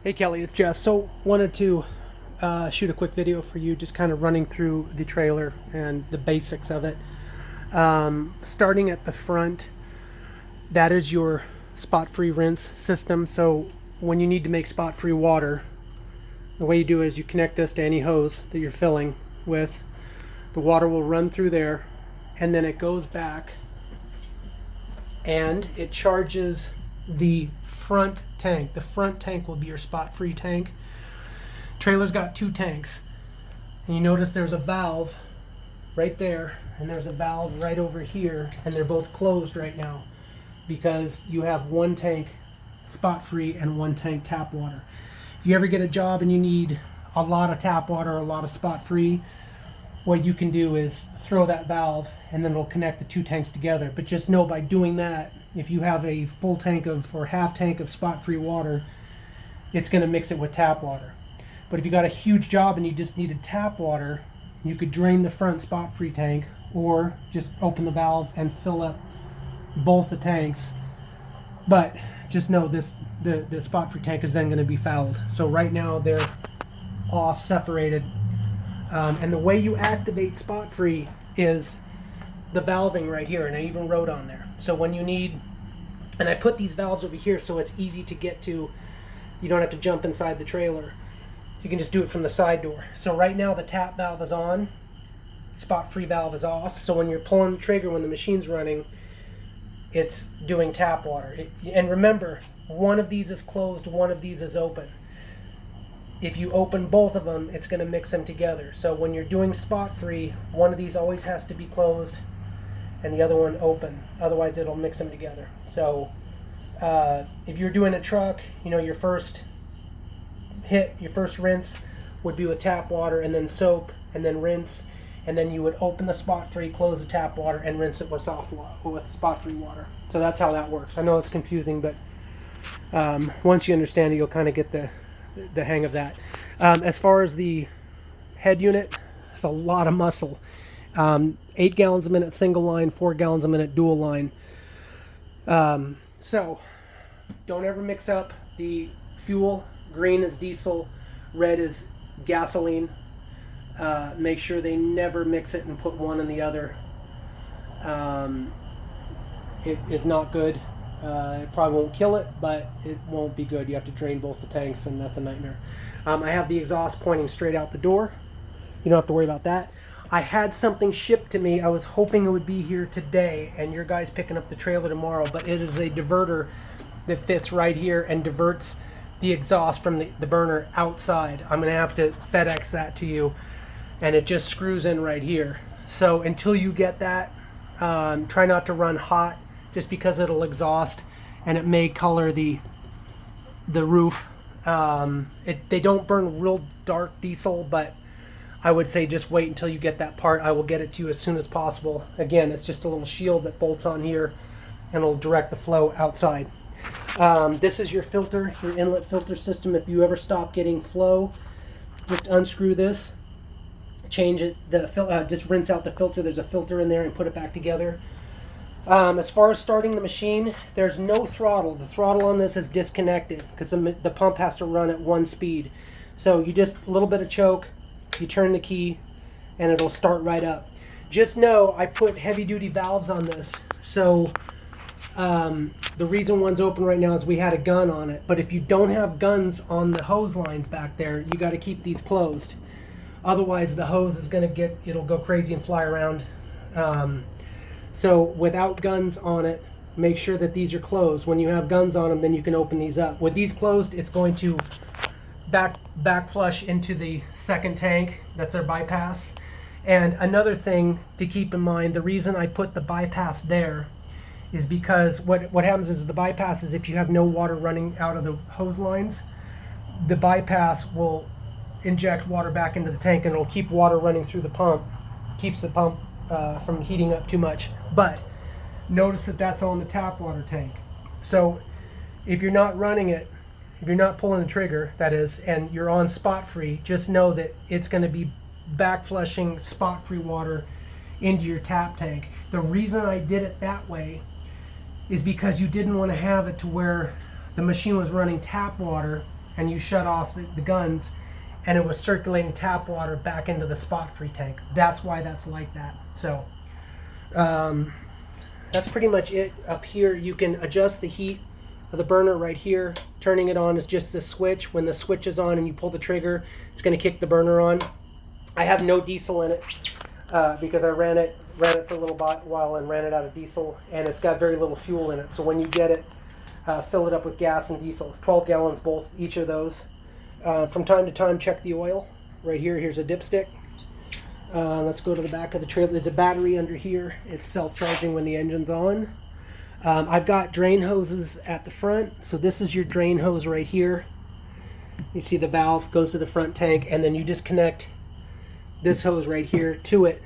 Hey Kelly, it's Jeff. So wanted to shoot a quick video for you, just kind of running through the trailer and the basics of it. Starting at the front, that is your spot-free rinse system. So when you need to make spot-free water, the way you do is you connect this to any hose that you're filling with. The water will run through there, and then it goes back and it charges the front tank. The front tank will be your spot-free tank. Trailer's got two tanks, and you notice there's a valve right there, and there's a valve right over here, and they're both closed right now because you have one tank spot-free and one tank tap water. If you ever get a job and you need a lot of tap water or a lot of spot-free, what you can do is throw that valve and then it'll connect the two tanks together. But just know, by doing that, if you have a full tank of or half tank of spot-free water, it's going to mix it with tap water. But if you got a huge job and you just needed tap water, you could drain the front spot-free tank or just open the valve and fill up both the tanks. But just know this, the spot-free tank is then going to be fouled. So right now they're off, separated. And the way you activate spot-free is the valving right here, and I even wrote on there. So when you need, and I put these valves over here so it's easy to get to, you don't have to jump inside the trailer. You can just do it from the side door. So right now the tap valve is on, spot-free valve is off. So when you're pulling the trigger, when the machine's running, it's doing tap water. And remember, one of these is closed, one of these is open. If you open both of them, it's going to mix them together. So when you're doing spot-free, one of these always has to be closed and the other one open. Otherwise, it'll mix them together. So if you're doing a truck, you know, your first hit, your first rinse would be with tap water, and then soap, and then rinse, and then you would open the spot-free, close the tap water, and rinse it with soft water, with spot-free water. So that's how that works. I know it's confusing, but once you understand it, you'll kind of get the hang of that. As far as the head unit, it's a lot of muscle. 8 gallons a minute single line, 4 gallons a minute dual line. So don't ever mix up the fuel. Green is diesel, red is gasoline. Make sure they never mix it and put one in the other. It is not good. It probably won't kill it, but it won't be good. You have to drain both the tanks, and that's a nightmare. I have the exhaust pointing straight out the door. You don't have to worry about that. I had something shipped to me. I was hoping it would be here today, and your guy's picking up the trailer tomorrow, but it is a diverter that fits right here and diverts the exhaust from the burner outside. I'm going to have to FedEx that to you, and it just screws in right here. So until you get that, try not to run hot, just because it'll exhaust and it may color the roof. They don't burn real dark diesel, but I would say just wait until you get that part. I will get it to you as soon as possible. Again, it's just a little shield that bolts on here and it'll direct the flow outside. This is your filter, your inlet filter system. If you ever stop getting flow, just unscrew this, change it, just rinse out the filter. There's a filter in there, and put it back together. As far as starting the machine, there's no throttle. The throttle on this is disconnected because the pump has to run at one speed. So you just, a little bit of choke, you turn the key, and it'll start right up. Just know I put heavy duty valves on this. So the reason one's open right now is we had a gun on it. But if you don't have guns on the hose lines back there, you got to keep these closed. Otherwise the hose is going to it'll go crazy and fly around. So without guns on it, make sure that these are closed. When you have guns on them, then you can open these up. With these closed, it's going to back flush into the second tank. That's our bypass. And another thing to keep in mind, the reason I put the bypass there is because what happens is the bypass is, if you have no water running out of the hose lines, the bypass will inject water back into the tank, and it'll keep water running through the pump, keeps the pump from heating up too much. But notice that that's on the tap water tank. So if you're not running it, if you're not pulling the trigger, that is, and you're on spot free, just know that it's going to be back flushing spot free water into your tap tank. The reason I did it that way is because you didn't want to have it to where the machine was running tap water and you shut off the guns, and it was circulating tap water back into the spot-free tank. That's why that's like that. So that's pretty much it. Up here you can adjust the heat of the burner right here. Turning it on is just this switch. When the switch is on and you pull the trigger, it's going to kick the burner on. I have no diesel in it because I ran it for a little while and ran it out of diesel, and it's got very little fuel in it. So when you get it, fill it up with gas and diesel. It's 12 gallons both, each of those. From time to time, check the oil. Right here, here's a dipstick. Let's go to the back of the trailer. There's a battery under here. It's self-charging when the engine's on. I've got drain hoses at the front. So this is your drain hose right here. You see the valve goes to the front tank, and then you just connect this hose right here to it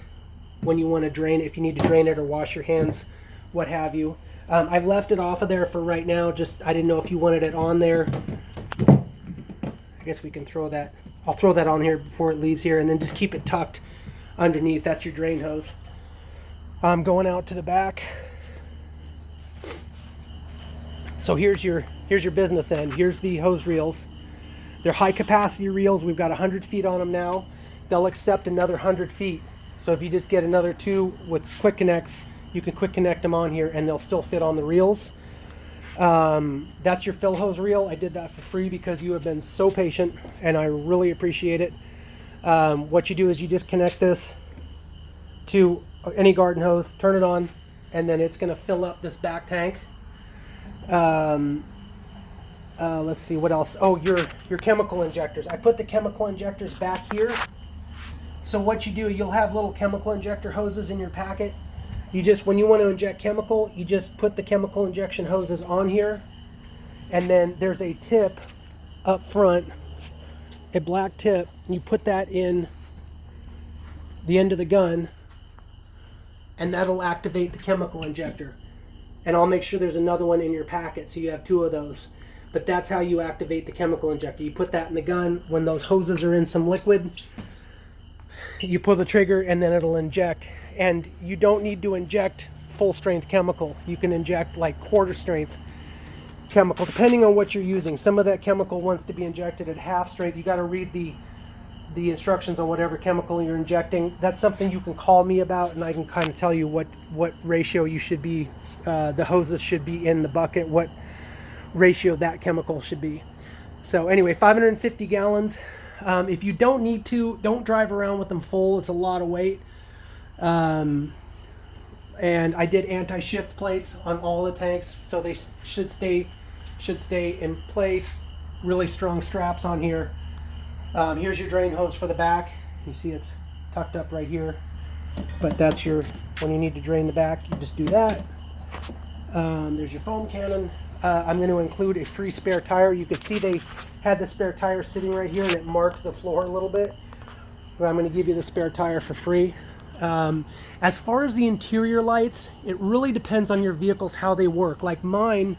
when you want to drain it, if you need to drain it or wash your hands, what have you. I've left it off of there for right now. Just, I didn't know if you wanted it on there. I guess we can throw that. I'll throw that on here before it leaves here, and then just keep it tucked underneath. That's your drain hose. I'm going out to the back. So here's your business end. Here's the hose reels. They're high capacity reels. We've got 100 feet on them now. They'll accept another 100 feet. So if you just get another 2 with quick connects, you can quick connect them on here and they'll still fit on the reels. That's your fill hose reel. I did that for free because you have been so patient and I really appreciate it. What you do is you just connect this to any garden hose, turn it on, and then it's going to fill up this back tank. Let's see what else. Oh, your chemical injectors. I put the chemical injectors back here. So what you do, you'll have little chemical injector hoses in your packet. You just, when you want to inject chemical, you just put the chemical injection hoses on here, and then there's a tip up front, a black tip. You put that in the end of the gun, and that'll activate the chemical injector. And I'll make sure there's another one in your packet, so you have 2 of those. But that's how you activate the chemical injector. You put that in the gun. When those hoses are in some liquid, you pull the trigger and then it'll inject. And you don't need to inject full strength chemical. You can inject like quarter strength chemical, depending on what you're using. Some of that chemical wants to be injected at half strength. You got to read the instructions on whatever chemical you're injecting. That's something you can call me about, and I can kind of tell you what ratio you should be, the hoses should be in the bucket, what ratio that chemical should be. So anyway, 550 gallons. If you don't need to, don't drive around with them full. It's a lot of weight. And I did anti-shift plates on all the tanks, so they should stay in place. Really strong straps on here. Here's your drain hose for the back. You see it's tucked up right here, but that's your, when you need to drain the back, you just do that. There's your foam cannon. I'm going to include a free spare tire. You could see they had the spare tire sitting right here and it marked the floor a little bit. But I'm going to give you the spare tire for free. As far as the interior lights, it really depends on your vehicles how they work. Like mine,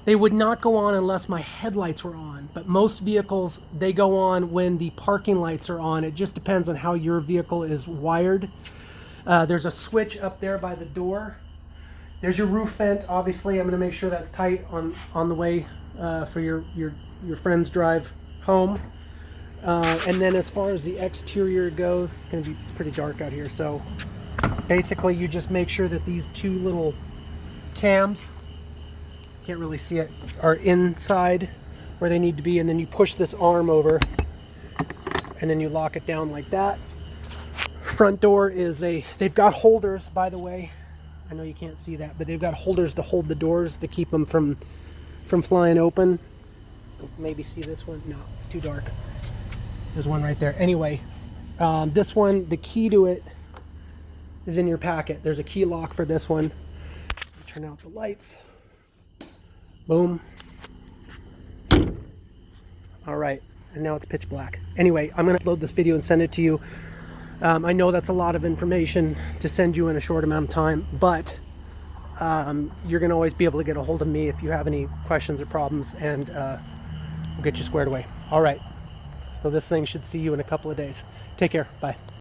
they would not go on unless my headlights were on. But most vehicles, they go on when the parking lights are on. It just depends on how your vehicle is wired. There's a switch up there by the door. There's your roof vent. Obviously, I'm going to make sure that's tight on the way for your friend's drive home. And then as far as the exterior goes, it's pretty dark out here. So basically, you just make sure that these 2 little cams, can't really see it, are inside where they need to be, and then you push this arm over, and then you lock it down like that. Front door is they've got holders, by the way. I know you can't see that, but they've got holders to hold the doors to keep them from flying open. Maybe see this one? No, it's too dark. There's one right there. Anyway, this one, the key to it is in your packet. There's a key lock for this one. Turn out the lights. Boom. All right, and now it's pitch black. Anyway, I'm going to upload this video and send it to you. I know that's a lot of information to send you in a short amount of time, but you're going to always be able to get a hold of me if you have any questions or problems, and we'll get you squared away. All right, so this thing should see you in a couple of days. Take care. Bye.